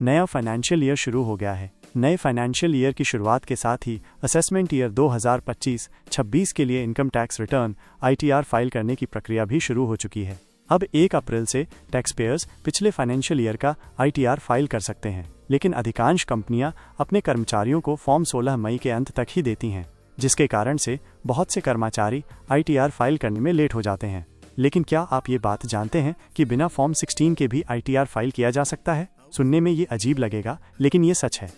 नया financial year शुरू हो गया है। नए फाइनेंशियल ईयर की शुरुआत के साथ ही असेसमेंट ईयर 2025-26 के लिए income tax return ITR file करने की प्रक्रिया भी शुरू हो चुकी है। अब 1 अप्रैल से टैक्स पेयर्स पिछले फाइनेंशियल ईयर का ITR फाइल कर सकते हैं, लेकिन अधिकांश कंपनियां अपने कर्मचारियों को फॉर्म 16 मई के अंत तक ही देती हैं, जिसके कारण से बहुत से कर्मचारी ITR फाइल करने में लेट हो जाते हैं। लेकिन क्या आप ये बात जानते हैं कि बिना फॉर्म 16 के भी ITR फाइल किया जा सकता है? सुनने में ये अजीब लगेगा, लेकिन ये सच है।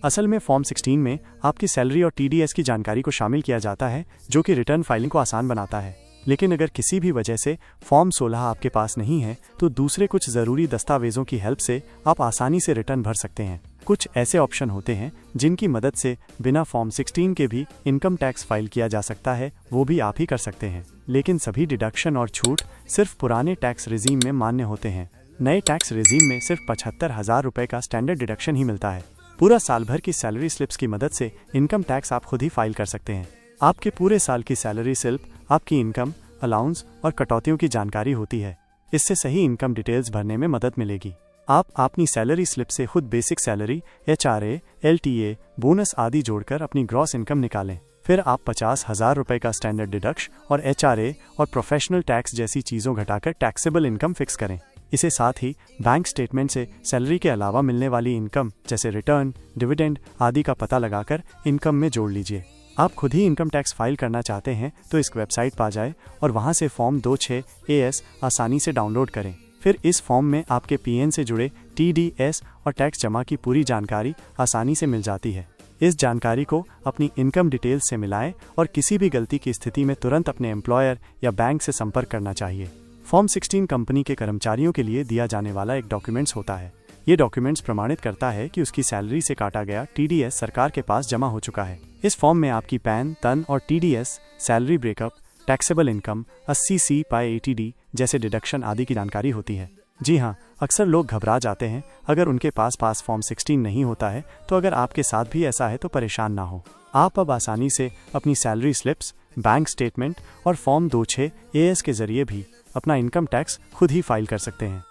असल में फॉर्म 16 में आपकी सैलरी और TDS की जानकारी को शामिल किया जाता है, जो कि रिटर्न फाइलिंग को आसान बनाता है। लेकिन अगर किसी भी वजह से फॉर्म 16 आपके पास नहीं है, तो दूसरे कुछ ज़रूरी दस्तावेजों की हेल्प से आप आसानी से रिटर्न भर सकते हैं। कुछ ऐसे ऑप्शन होते हैं जिनकी मदद से बिना फॉर्म 16 के भी इनकम टैक्स फाइल किया जा सकता है, वो भी आप ही कर सकते हैं। लेकिन सभी डिडक्शन और छूट सिर्फ पुराने टैक्स रिजीम में मान्य होते हैं। नए टैक्स रिजीम में सिर्फ 75,000 रुपये का स्टैंडर्ड डिडक्शन ही मिलता है। पूरा साल भर की सैलरी स्लिप्स की मदद से इनकम टैक्स आप खुद ही फाइल कर सकते हैं। आपके पूरे साल की सैलरी स्लिप आपकी इनकम, अलाउंस और कटौतियों की जानकारी होती है। इससे सही इनकम डिटेल्स भरने में मदद मिलेगी। आप अपनी सैलरी स्लिप से खुद basic salary, HRA, LTA, bonus आदि जोड़कर अपनी ग्रॉस इनकम निकालें। फिर आप 50,000 रुपये का स्टैंडर्ड डिडक्शन और HRA और प्रोफेशनल टैक्स जैसी चीज़ों घटाकर टैक्सेबल इनकम फिक्स करें। इसे साथ ही बैंक स्टेटमेंट से सैलरी के अलावा मिलने वाली इनकम जैसे रिटर्न, डिविडेंड आदि का पता लगाकर इनकम में जोड़ लीजिए। आप खुद ही इनकम टैक्स फाइल करना चाहते हैं तो इस वेबसाइट पर जाएं और वहां से फॉर्म 26 AS आसानी से डाउनलोड करें। फिर इस फॉर्म में आपके PN से जुड़े TDS और टैक्स जमा की पूरी जानकारी आसानी से मिल जाती है। इस जानकारी को अपनी इनकम डिटेल्स से मिलाएं और किसी भी गलती की स्थिति में तुरंत अपने एम्प्लॉयर या बैंक से संपर्क करना चाहिए। फॉर्म 16 कंपनी के कर्मचारियों के लिए दिया जाने वाला एक डॉक्यूमेंट्स होता है। ये डॉक्यूमेंट्स प्रमाणित करता है कि उसकी सैलरी से काटा गया TDS सरकार के पास जमा हो चुका है। इस फॉर्म में आपकी पैन, तन और TDS, salary breakup, taxable income, 80C/80D जैसे डिडक्शन आदि की जानकारी होती है। जी हाँ, अक्सर लोग घबरा जाते हैं अगर उनके पास फॉर्म 16 नहीं होता है, तो अगर आपके साथ भी ऐसा है तो परेशान ना हो। आप अब आसानी से अपनी सैलरी स्लिप्स, बैंक स्टेटमेंट और फॉर्म 26 AS के जरिए भी अपना इनकम टैक्स खुद ही फाइल कर सकते हैं।